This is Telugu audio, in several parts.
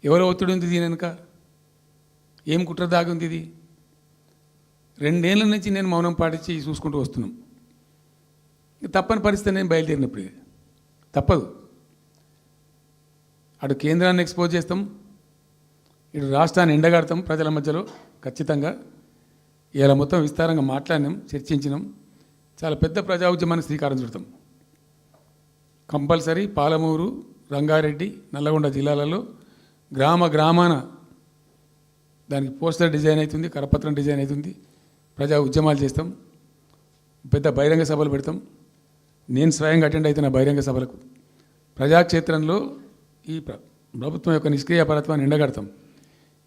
ఎవరో ఒత్తిడి ఉంది దీని వెనుక? ఏం కుట్ర దాగుంది ఇది? 2 ఏళ్ళ నుంచి నేను మౌనం పాటించి చూసుకుంటూ వస్తున్నాం. తప్పని పరిస్థితి నేను బయలుదేరినప్పుడు తప్పదు. అటు కేంద్రాన్ని ఎక్స్పోజ్ చేస్తాం, ఇటు రాష్ట్రాన్ని ఎండగడతాం ప్రజల మధ్యలో ఖచ్చితంగా. ఇలా మొత్తం విస్తారంగా మాట్లాడినాం, చర్చించినాం. చాలా పెద్ద ప్రజా ఉద్యమాన్ని శ్రీకారం చుడతాం. కంపల్సరీ పాలమూరు, రంగారెడ్డి, నల్లగొండ జిల్లాలలో గ్రామాన దానికి పోస్టర్ డిజైన్ అవుతుంది, కరపత్రం డిజైన్ అవుతుంది. ప్రజా ఉద్యమాలు చేస్తాం, పెద్ద బహిరంగ సభలు పెడతాం. నేను స్వయంగా అటెండ్ అవుతున్న బహిరంగ సభలకు. ప్రజాక్షేత్రంలో ఈ ప్రభుత్వం యొక్క నిష్క్రియాపరత్వాన్ని ఎండగడతాం.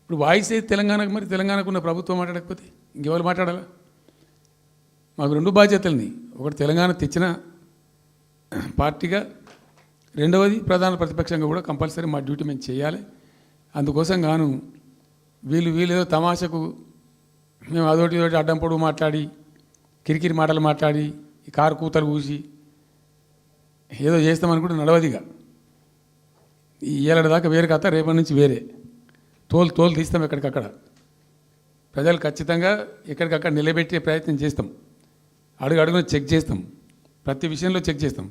ఇప్పుడు వాయిస్ అయితే తెలంగాణకు, మరి తెలంగాణకు ఉన్న ప్రభుత్వం మాట్లాడకపోతే ఇంకెవరు మాట్లాడాలా? మాకు 2 బాధ్యతలని, ఒకటి తెలంగాణ తెచ్చిన పార్టీగా, రెండవది ప్రధాన ప్రతిపక్షంగా కూడా కంపల్సరీ మా డ్యూటీ మేము చేయాలి. అందుకోసం గాను వీళ్ళు ఏదో తమాషకు మేము అదోటి ఇదోటి అడ్డం పొడుగు మాట్లాడి, కిరికిరి మాటలు మాట్లాడి, ఈ కారు కూతలు కూసి ఏదో చేస్తామనుకుంటే నడవదిగా. ఈ ఏళ్ళ దాకా వేరే కథ, రేపటి నుంచి వేరే తోలు తీస్తాం ఎక్కడికక్కడ. ప్రజలు ఖచ్చితంగా ఎక్కడికక్కడ నిలబెట్టే ప్రయత్నం చేస్తాం. అడుగున చెక్ చేస్తాం, ప్రతి విషయంలో చెక్ చేస్తాం.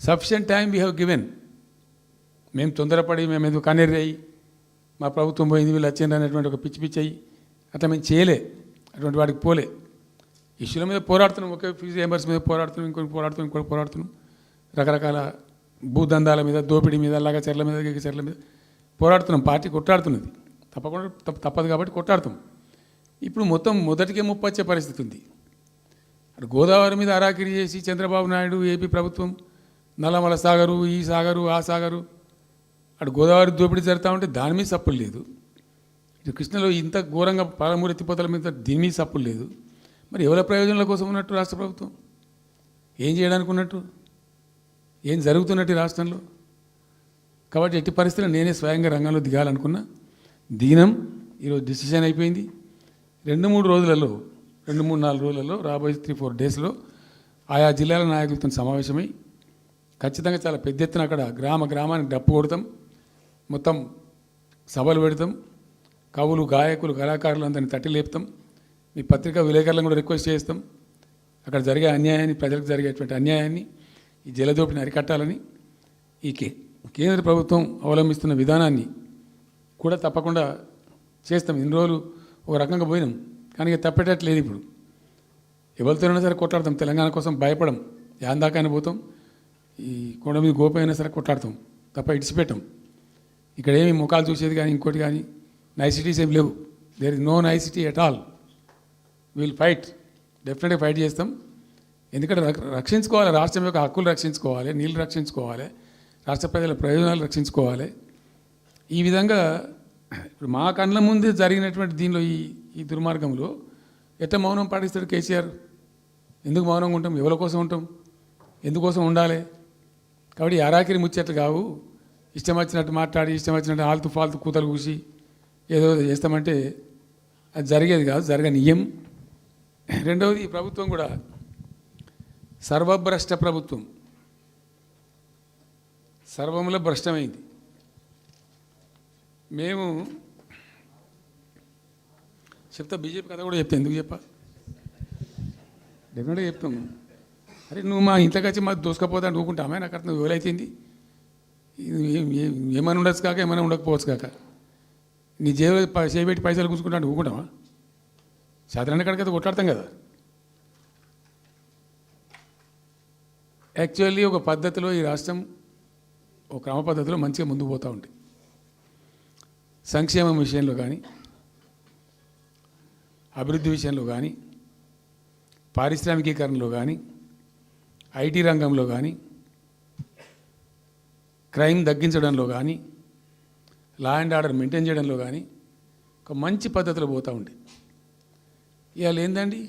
Sufficient time we have given. మేము తొందరపడి మేము ఎందుకు కన్నెర్రయ్యి మా ప్రభుత్వం పోయింది వీళ్ళు వచ్చింది అనేటువంటి ఒక పిచ్చి అయ్యి అట్లా మేము చేయలే, అటువంటి వాడికి పోలే. ఇష్యూల మీద పోరాడుతున్నాం, ఒకే ఫీజు రియంబర్స్ మీద పోరాడుతున్నాం, ఇంకోటి పోరాడుతున్నాం. రకరకాల భూదందాల మీద, దోపిడీ మీద, లగచర్ల మీద, గిగచర్ల మీద పోరాడుతున్నాం. పార్టీ కొట్టాడుతున్నది, తప్పదు కాబట్టి కొట్టాడుతాం. ఇప్పుడు మొత్తం మొదటికే ముప్పు వచ్చే పరిస్థితి ఉంది. అటు గోదావరి మీద అరాకిరి చేసి చంద్రబాబు నాయుడు, ఏపీ ప్రభుత్వం నల్లమల సాగరు, ఈ సాగరు, ఆ సాగరు, అటు గోదావరి దోపిడీ జరుగుతూ ఉంటే దాని మీద సప్పులు లేదు. ఇటు కృష్ణలో ఇంత ఘోరంగా పాలమూరు ఎత్తిపోతల మీద దీని మీద సప్పులు లేదు. మరి ఎవరి ప్రయోజనాల కోసం ఉన్నట్టు రాష్ట్ర ప్రభుత్వం? ఏం చేయడానికి ఉన్నట్టు? ఏం జరుగుతున్నట్టు రాష్ట్రంలో? కాబట్టి ఎట్టి పరిస్థితుల్లో నేనే స్వయంగా రంగంలో దిగాలనుకున్నా. దినం ఈరోజు డిసిషన్ అయిపోయింది. 2-3 రోజులలో, 2-3-4 రోజులలో, రాబోయే 3-4 డేస్లో ఆయా జిల్లాల నాయకులతో సమావేశమై ఖచ్చితంగా చాలా పెద్ద ఎత్తున అక్కడ గ్రామానికి డప్పు కొడతాం, మొత్తం సభలు పెడతాం, కవులు, గాయకులు, కళాకారులు అందరినీ తట్టి లేపుతాం. మీ పత్రికా విలేకరులను కూడా రిక్వెస్ట్ చేస్తాం. అక్కడ జరిగే అన్యాయాన్ని, ప్రజలకు జరిగేటువంటి అన్యాయాన్ని, ఈ జలదోపిని అరికట్టాలని ఈ కేంద్ర ప్రభుత్వం అవలంబిస్తున్న విధానాన్ని కూడా తప్పకుండా చేస్తాం. ఇన్ని రోజులు ఒక రకంగా పోయినాం, కానీ తప్పేటట్లేదు. ఇప్పుడు ఎవరితోనైనా సరే కొట్లాడతాం, తెలంగాణ కోసం భయపడం, యాందాకాని పోతాం. ఈ కొండ మీద గోపైనా సరే కొట్లాడతాం తప్ప ఇడిచిపెట్టాం. ఇక్కడ ఏమి ముఖాలు చూసేది కానీ ఇంకోటి కానీ నైసిటీస్ ఏమి లేవు. There is no necessity at all. Will fight, డెఫినెట్గా ఫైట్ చేస్తాం. ఎందుకంటే రక్షించుకోవాలి, రాష్ట్రం యొక్క హక్కులు రక్షించుకోవాలి, నీళ్ళు రక్షించుకోవాలి, రాష్ట్ర ప్రజల ప్రయోజనాలు రక్షించుకోవాలి. ఈ విధంగా ఇప్పుడు మా కళ్ళ ముందే జరిగినటువంటి దీనిలో ఈ దుర్మార్గంలో ఎట్లా మౌనం పాటిస్తాడు కేసీఆర్? ఎందుకు మౌనంగా ఉంటాం? ఎవరి కోసం ఉంటాం? ఎందుకోసం ఉండాలి? కాబట్టి అరాకిరి ముచ్చట్లు కావు. ఇష్టం వచ్చినట్టు మాట్లాడి, ఇష్టం వచ్చినట్టు ఆల్తు ఫాల్తు కూతలు కూసి ఏదో చేస్తామంటే అది జరిగేది కాదు, జరగనీయం. రెండవది, ఈ ప్రభుత్వం కూడా సర్వభ్రష్ట ప్రభుత్వం, సర్వంలో భ్రష్టమైంది. మేము చెప్తా, బీజేపీ కథ కూడా చెప్తా. ఎందుకు చెప్పా? డెఫినెట్గా చెప్తాం. అరే నువ్వు మా ఇంట్లోకి వచ్చి మాకు దోసుకపోతా అని ఊకుంటామే, నాకు అర్థం ఎవరైతుంది. ఏమైనా ఉండొచ్చు కాక, ఏమైనా ఉండకపోవచ్చు కాక, నీ చేపెట్టి పైసలు గుంజుకుంటా అంటే ఊకుంటామా? సాధారణ కాడికైతే కొట్లాడతాం కదా. యాక్చువల్లీ ఒక పద్ధతిలో ఈ రాష్ట్రం ఒక క్రమ పద్ధతిలో మంచిగా ముందుకు పోతూ ఉంటుంది. సంక్షేమం విషయంలో కానీ, అభివృద్ధి విషయంలో కానీ, పారిశ్రామికీకరణలో కానీ, ఐటీ రంగంలో కానీ, క్రైమ్ తగ్గించడంలో కానీ, లా అండ్ ఆర్డర్ మెయింటైన్ చేయడంలో కానీ ఒక మంచి పద్ధతిలో పోతూ ఉంది. ఇవాళ ఏందండి,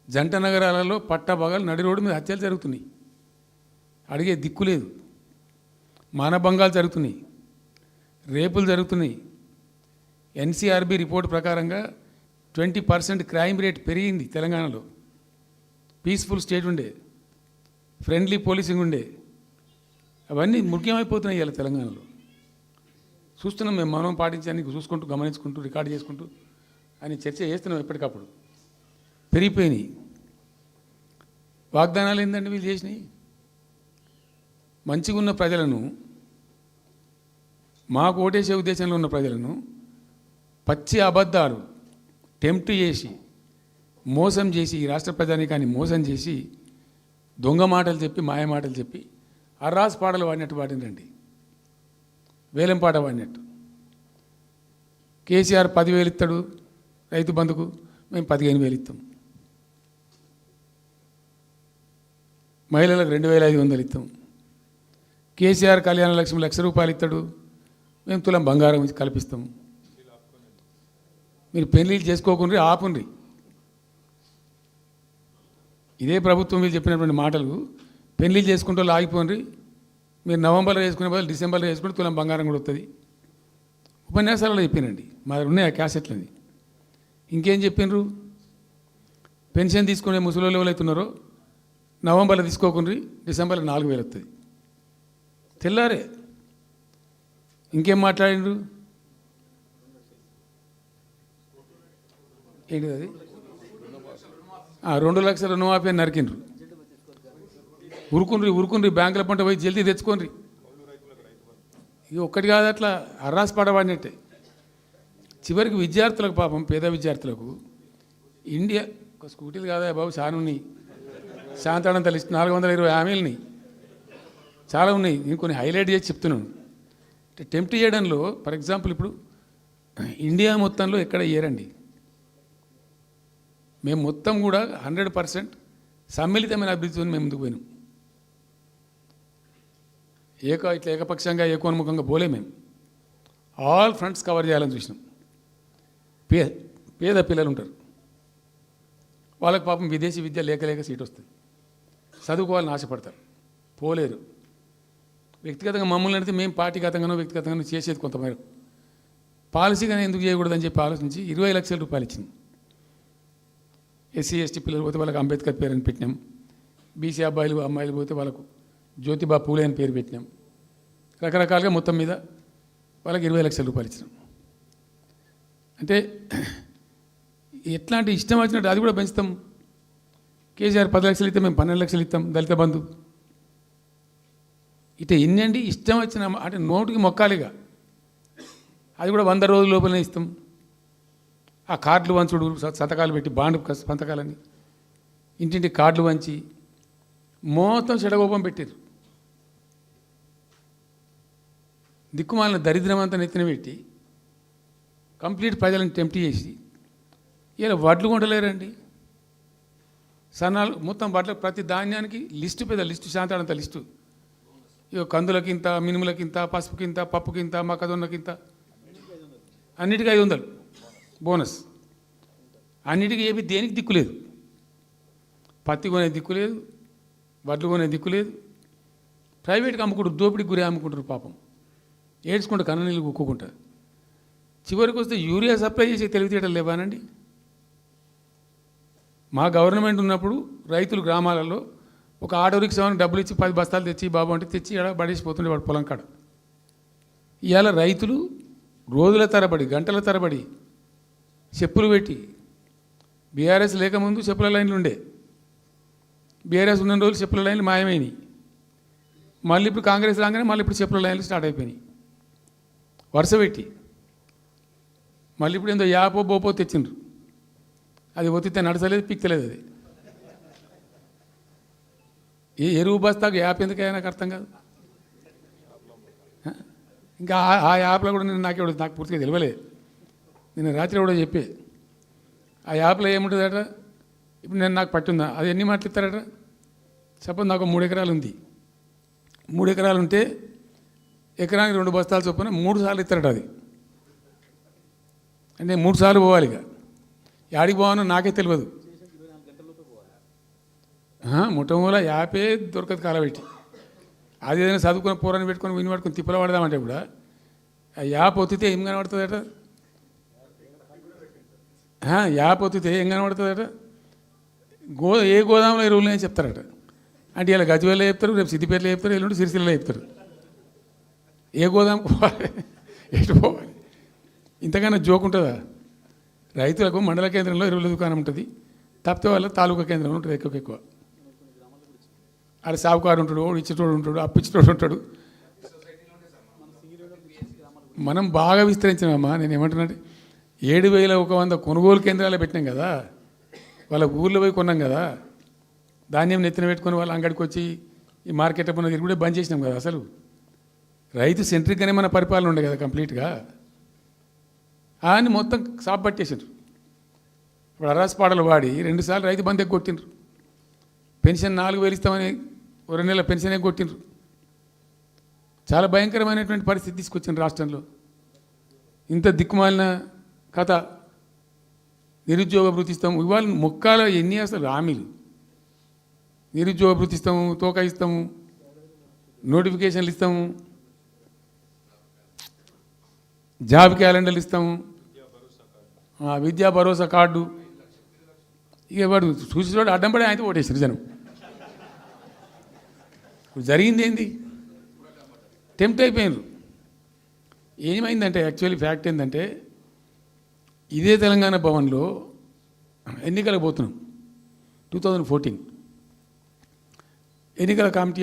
జంట నగరాలలో పట్టభాగాలు నడి రోడ్డు మీద హత్యలు జరుగుతున్నాయి. అడిగే దిక్కు లేదు. మానభంగాలు జరుగుతున్నాయి, రేపులు జరుగుతున్నాయి. ఎన్సీఆర్బీ రిపోర్ట్ ప్రకారంగా 20% క్రైమ్ రేట్ పెరిగింది తెలంగాణలో. పీస్ఫుల్ స్టేట్ ఉండే, ఫ్రెండ్లీ పోలీసింగ్ ఉండే, అవన్నీ ముఖ్యమైపోతున్నాయి ఇవాళ తెలంగాణలో. చూస్తున్నాం మేము మౌనం పాటించడానికి చూసుకుంటూ గమనించుకుంటూ రికార్డు చేసుకుంటూ అని చర్చ చేస్తున్నాం ఎప్పటికప్పుడు. పెరిగిపోయినాయి. వాగ్దానాలు ఏంటంటే వీళ్ళు చేసినాయి. మంచిగా ఉన్న ప్రజలను, మాకు ఓటేసే ఉద్దేశంలో ఉన్న ప్రజలను పచ్చి అబద్ధాలు టెంప్ట్ చేసి మోసం చేసి ఈ రాష్ట్ర ప్రజానీకాన్ని మోసం చేసి దొంగ మాటలు చెప్పి మాయ మాటలు చెప్పి అర్రాస్ పాటలు వాడినట్టు వాడినండి. వేలం పాట వాడినట్టు. కేసీఆర్ 10,000 ఇస్తాడు రైతు బంధుకు, మేము 15,000 ఇస్తాం. మహిళలకు 2,500 ఇస్తాం. కేసీఆర్ కళ్యాణ లక్ష్మి ₹1,00,000 ఇస్తాడు, మేము తులం బంగారం కల్పిస్తాం. మీరు పెళ్లిళ్ళు చేసుకోకుండా ఆపుండ్రి. ఇదే ప్రభుత్వం మీరు చెప్పినటువంటి మాటలు పెళ్లిళ్ళు చేసుకుంటూ ఆగిపోండి. మీరు నవంబర్లో వేసుకునే బదులు డిసెంబర్లో వేసుకుంటే తులం బంగారం కూడా వస్తుంది. ఉపన్యాసాలలో చెప్పినండి, మా దగ్గర ఉన్నాయి ఆ క్యాసెట్లని. ఇంకేం చెప్పిండ్రు? పెన్షన్ తీసుకునే ముసలి ఎవరైతున్నారో నవంబర్లో తీసుకోకుండా డిసెంబర్లో 4,000 వస్తుంది. తెల్లారే ఇంకేం మాట్లాడిండ్రు? ఏంటిది అది? 2 లక్షల రుణమాఫీ అని నరికిండ్రు. ఉరుకుండ్రి బ్యాంకుల పంట పోయి జల్దీ తెచ్చుకోండి. ఇది ఒక్కటి కాదు, అట్లా అర్రాస్ పడవాడినట్టే. చివరికి విద్యార్థులకు, పాపం పేద విద్యార్థులకు ఇండియా ఒక స్కూటీలు కాదా బాబు, చాలా ఉన్నాయి. శాంతాడంత లిస్ట్ 420 హామీలని చాలా ఉన్నాయి. నేను కొన్ని హైలైట్ చేసి చెప్తున్నాను. అంటే టెంప్ట్ చేయడంలో ఫర్ ఎగ్జాంపుల్ ఇప్పుడు ఇండియా మొత్తంలో ఎక్కడ ఇయ్యరండి. మేము మొత్తం కూడా 100% సమ్మిళితమైన అభివృద్ధితో మేము ముందుకు పోయినాం. ఇట్లా ఏకపక్షంగా ఏకోన్ముఖంగా పోలే. మేము ఆల్ ఫ్రంట్స్ కవర్ చేయాలని చూసినాం. పేద పిల్లలు ఉంటారు, వాళ్ళకి పాపం విదేశీ విద్య లేక సీట్ వస్తుంది. చదువుకోవాలని ఆశపడతారు, పోలేరు. వ్యక్తిగతంగా మమ్మల్ని అంటే మేము పార్టీగతంగానో వ్యక్తిగతంగానో చేసేది కొంతమేరకు. పాలసీగానే ఎందుకు చేయకూడదని చెప్పి ఆలోచించి 20 లక్షల రూపాయలు ఇచ్చింది. ఎస్సీ ఎస్టీ పిల్లలు పోతే వాళ్ళకి అంబేద్కర్ పేరు అని పెట్టినాం. బీసీ అమ్మాయిలు పోతే వాళ్ళకు జ్యోతిబా పూలే అని పేరు పెట్టినాం. రకరకాలుగా మొత్తం మీద వాళ్ళకి 20 లక్షల రూపాయలు ఇచ్చినాం. అంటే ఎట్లాంటి ఇష్టం వచ్చినట్టు అది కూడా పెంచుతాం. కేసీఆర్ 10 లక్షలు ఇస్తాం, మేము 12 లక్షలు ఇస్తాం. దళిత బంధు ఇట్లా ఎన్నండి ఇష్టం వచ్చిన అంటే నోటికి మొక్కాలిగా. అది కూడా 100 రోజుల లోపలనే ఇస్తాం. ఆ కార్డులు వంచుడు, సంతకాలు పెట్టి బాండ్ సంతకాలని ఇంటింటి కార్డులు వంచి మొత్తం చెడగోపం పెట్టారు. దిక్కుమాలిన దరిద్రం అంతా నెత్తిన పెట్టి కంప్లీట్ ప్రజలను టెంప్ట్ చేసి ఇలా వడ్లు కొంటలేరండి. సన్నాలు మొత్తం వడ్ల ప్రతి ధాన్యానికి లిస్టు, పెద్ద లిస్టు, శాంతాడంత లిస్టు. ఇక కందులకింత, మినుములకింత, పసుపుకింత, పప్పుకింత, మొక్కజొన్నకింత, అన్నిటికీ 500 బోనస్. అన్నిటికీ ఏమి దేనికి దిక్కు లేదు. పత్తి కొనే దిక్కు లేదు, వడ్లు కొనే దిక్కు లేదు. ప్రైవేట్గా అమ్ముకుంటారు, దోపిడికి గురి అమ్ముకుంటారు. పాపం ఏడ్చుకుంటూ కన్ననీళ్ళు కుక్కుంటారు. చివరికి వస్తే యూరియా సప్లై చేసే తెలివితేటలు లేవానండి. మా గవర్నమెంట్ ఉన్నప్పుడు రైతులు గ్రామాలలో ఒక ఆటో రిక్షాకి డబ్బులు ఇచ్చి 10 బస్తాలు తెచ్చి బాబు అంటే తెచ్చి ఎడ పడేసిపోతుండే వాడు పొలం కాడ. ఇవాళ రైతులు రోజుల తరబడి, గంటల తరబడి చెప్పులు పెట్టి, బీఆర్ఎస్ లేకముందు చెప్పుల లైన్లు ఉండే, బీఆర్ఎస్ ఉన్న రోజులు చెప్పుల లైన్లు మాయమైనవి. మళ్ళీ ఇప్పుడు కాంగ్రెస్ రాగానే మళ్ళీ ఇప్పుడు చెప్పుల లైన్లు స్టార్ట్ అయిపోయినాయి వరుస పెట్టి. మళ్ళీ ఇప్పుడు ఏందో యాపో బోపో తెచ్చిండ్రు. అది ఒత్తితే నడచలేదు, పిక్తలేదు. అది ఏ ఎరువు బస్తాకు యాప్ ఎందుకైనా నాకు అర్థం కాదు. ఇంకా ఆ యాప్లో కూడా నాకు పూర్తిగా తెలియలేదు. నేను రాత్రి కూడా చెప్పే ఆ యాప్లో ఏముంటుందట. ఇప్పుడు నాకు పట్టుందా, అది ఎన్ని మాటలు ఇస్తారట. సపోజ్ నాకు 3 ఎకరాలు ఉంది. 3 ఎకరాలు ఉంటే ఎకరానికి 2 బస్తాలు చొప్పున 3 సార్లు ఇస్తారట. అది అంటే 3 సార్లు పోవాలి. ఇక యాడికి పోవాలో నాకే తెలియదు. మొట్టమొదల యాపే దొరకదు కాలబెట్టి. అది ఏదైనా చదువుకుని పూరాన్ని పెట్టుకొని విని పట్టుకొని తిప్పలు పడదామంటే కూడా ఆ యాప్ ఒత్తితే ఏం కనబడుతుందట. యాప్ ఒత్తితే ఏం కనబడుతుందట. ఏ గోదాంలో ఎరువులు అని చెప్తారట. అంటే ఇలా గజ్వేల్లో చెప్తారు, రేపు సిద్దిపేటలో చెప్తారు, ఎల్లుండి సిరిసిల్లలో చెప్తారు. ఏ గోదాం ఎటు పోవాలి? ఇంతకన్నా జోక్ ఉంటుందా? రైతులకు మండల కేంద్రంలో ఎరువుల దుకాణం ఉంటుంది, తప్పితే వాళ్ళ తాలూకా కేంద్రంలో ఉంటుంది ఎక్కువ. ఆడ సాగుకారు ఉంటాడు, ఇచ్చేటోడు ఉంటాడు, అప్పిచ్చేటోడు ఉంటాడు. మనం బాగా విస్తరించినామా. నేను ఏమంటున్నానంటే 7,100 కొనుగోలు కేంద్రాలు పెట్టినాం కదా, వాళ్ళ ఊర్లో పోయి కొన్నాం కదా, ధాన్యం నెత్తిన పెట్టుకొని వాళ్ళ అంగడికి వచ్చి ఈ మార్కెట్ పనులు తిరుగుడే బంద్ చేసినాం కదా. అసలు రైతు సెంట్రిక్గానే మన పరిపాలన ఉండే కదా కంప్లీట్గా. అని మొత్తం సాప్ పట్టేసిండ్రు. ఇప్పుడు అరాస్ పాటలు వాడి 2 సార్లు రైతు బంద్ కొట్టిండ్రు. పెన్షన్ 4,000 ఇస్తామని 2 నెలల పెన్షన్ కొట్టిండ్రు. చాలా భయంకరమైనటువంటి పరిస్థితి తీసుకొచ్చిండ్రు రాష్ట్రంలో. ఇంత దిక్కుమాలిన కథ. నిరుద్యోగ భృతి ఇస్తాము, ఇవాళ మొక్కాల ఎన్ని అసలు హామీలు. నిరుద్యోగ భృతి ఇస్తాము, తోకా ఇస్తాము, నోటిఫికేషన్లు ఇస్తాము, జాబ్ క్యాలెండర్లు ఇస్తాము, విద్యా భరోసా కార్డు. ఇక వాడు చూసి అడ్డం పడి ఆయన ఓటేసారు జనం. ఇప్పుడు జరిగింది ఏంది? టెంప్ట్ అయిపోయినారు. ఏమైందంటే యాక్చువల్లీ ఫ్యాక్ట్ ఏంటంటే ఇదే తెలంగాణ భవన్లో ఎన్నికలకు పోతున్నాం 2014. ఎన్నికల కమిటీ,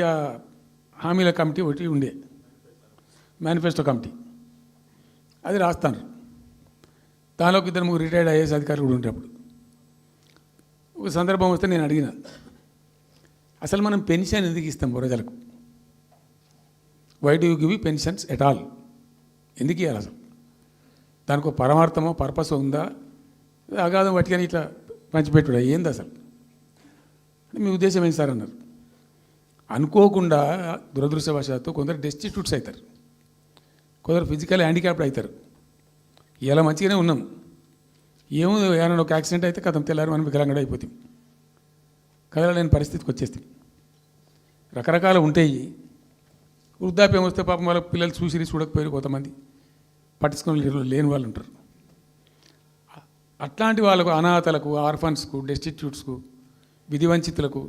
హామీల కమిటీ ఒకటి ఉండే, మేనిఫెస్టో కమిటీ. అది రాస్తాను. దానిలోకి 2-3 రిటైర్డ్ ఐఏఎస్ అధికారులు కూడా ఉండేటప్పుడు ఒక సందర్భం వస్తే నేను అడిగిన, అసలు మనం పెన్షన్ ఎందుకు ఇస్తాం ప్రజలకు? Why do you give pensions at all? ఎందుకు ఇవ్వాలి అసలు? దానికి ఒక పరమార్థమో పర్పస్ ఉందా? అగాధం పట్టుకొని ఇట్లా పంచిపెట్టుడా ఏంది అసలు? మీ ఉద్దేశం ఏంటి సార్ అన్నారు. అనుకోకుండా దురదృష్టవశాత్తు కొందరు డెస్టిట్యూట్స్ అవుతారు, కొందరు ఫిజికల్ హ్యాండిక్యాప్డ్ అవుతారు. ఇలా మంచిగానే ఉన్నాం, ఏమో ఏమైనా ఒక యాక్సిడెంట్ అయితే కథం తెల్లారి మనం వికలాంగుడు అయిపోతాం, కదలలేని పరిస్థితికి వచ్చేస్తాం. రకరకాలు ఉంటాయి. వృద్ధాప్యం వస్తే పాపం వాళ్ళ పిల్లలు చూసి చూడకపోయారు, కొంతమంది పట్టించుకొని లేని వాళ్ళు ఉంటారు. అట్లాంటి వాళ్ళకు, అనాథలకు, ఆర్ఫన్స్కు, డెస్టిట్యూట్స్కు, విధివంచితులకు